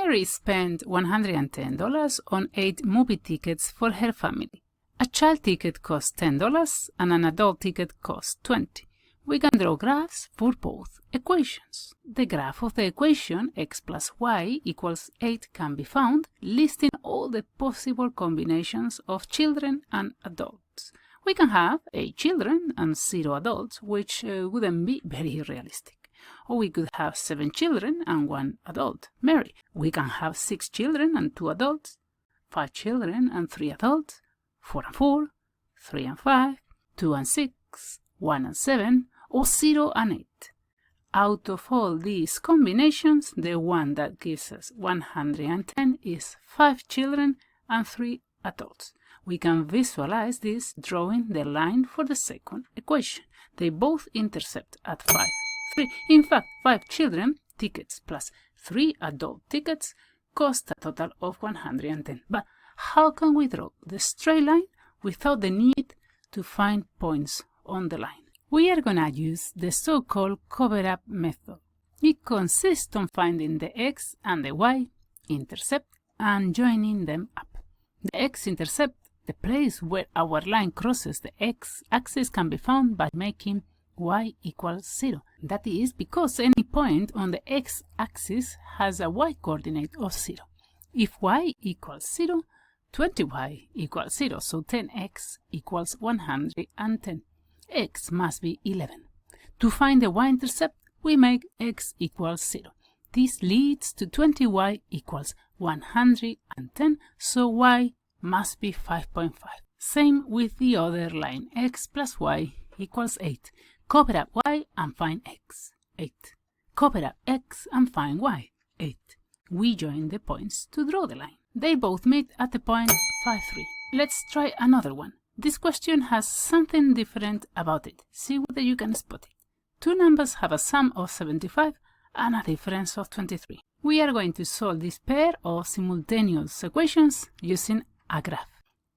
Mary spent $110 on 8 movie tickets for her family. A child ticket costs $10 and an adult ticket costs $20. We can draw graphs for both equations. The graph of the equation x plus y equals 8 can be found, listing all the possible combinations of children and adults. We can have 8 children and 0 adults, which wouldn't be very realistic. Or we could have 7 children and 1 adult, Mary. We can have 6 children and 2 adults, 5 children and 3 adults, 4 and 4, 3 and 5, 2 and 6, 1 and 7, or 0 and 8. Out of all these combinations, the one that gives us 110 is 5 children and 3 adults. We can visualize this drawing the line for the second equation. They both intercept at 5, 3. In fact, 5 children tickets plus 3 adult tickets cost a total of 110. But how can we draw the straight line without the need to find points on the line? We are going to use the so-called cover-up method. It consists on finding the x and the y-intercept and joining them up. The x-intercept, the place where our line crosses the x-axis, can be found by making y equals 0. That is because any point on the x-axis has a y-coordinate of 0. If y equals 0, 20y equals 0, so 10x equals 110. X must be 11. To find the y-intercept, we make x equals 0. This leads to 20y equals 110, so y must be 5.5. Same with the other line, x plus y equals 8. Cover up y and find x, 8. Cover up x and find y, 8. We join the points to draw the line. They both meet at the point 5, 3. Let's try another one. This question has something different about it. See whether you can spot it. Two numbers have a sum of 75 and a difference of 23. We are going to solve this pair of simultaneous equations using a graph.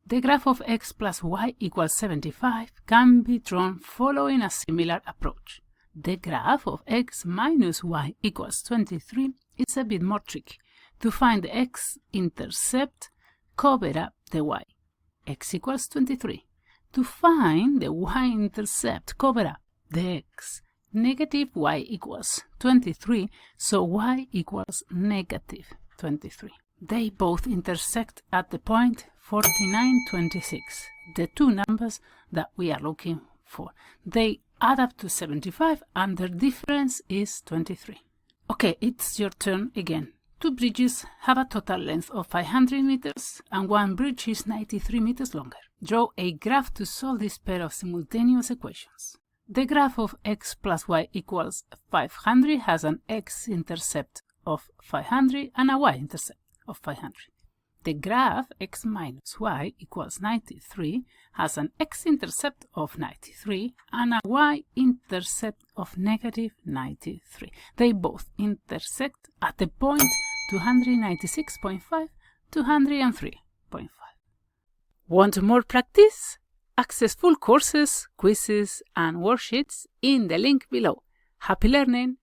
The graph of x plus y equals 75 can be drawn following a similar approach. The graph of x minus y equals 23 is a bit more tricky. To find the x-intercept, cover up the y. X equals 23. To find the y-intercept, cover up the x. Negative y equals 23, so y equals negative 23. They both intersect at the point 49, 26, the two numbers that we are looking for. They add up to 75 and their difference is 23. Okay, it's your turn again. Two bridges have a total length of 500 meters and one bridge is 93 meters longer. Draw a graph to solve this pair of simultaneous equations. The graph of x plus y equals 500 has an x-intercept of 500 and a y-intercept of 500. The graph x minus y equals 93 has an x-intercept of 93 and a y-intercept of negative 93. They both intersect at the point 296.5, 203.5. Want more practice? Access full courses, quizzes, and worksheets in the link below. Happy learning!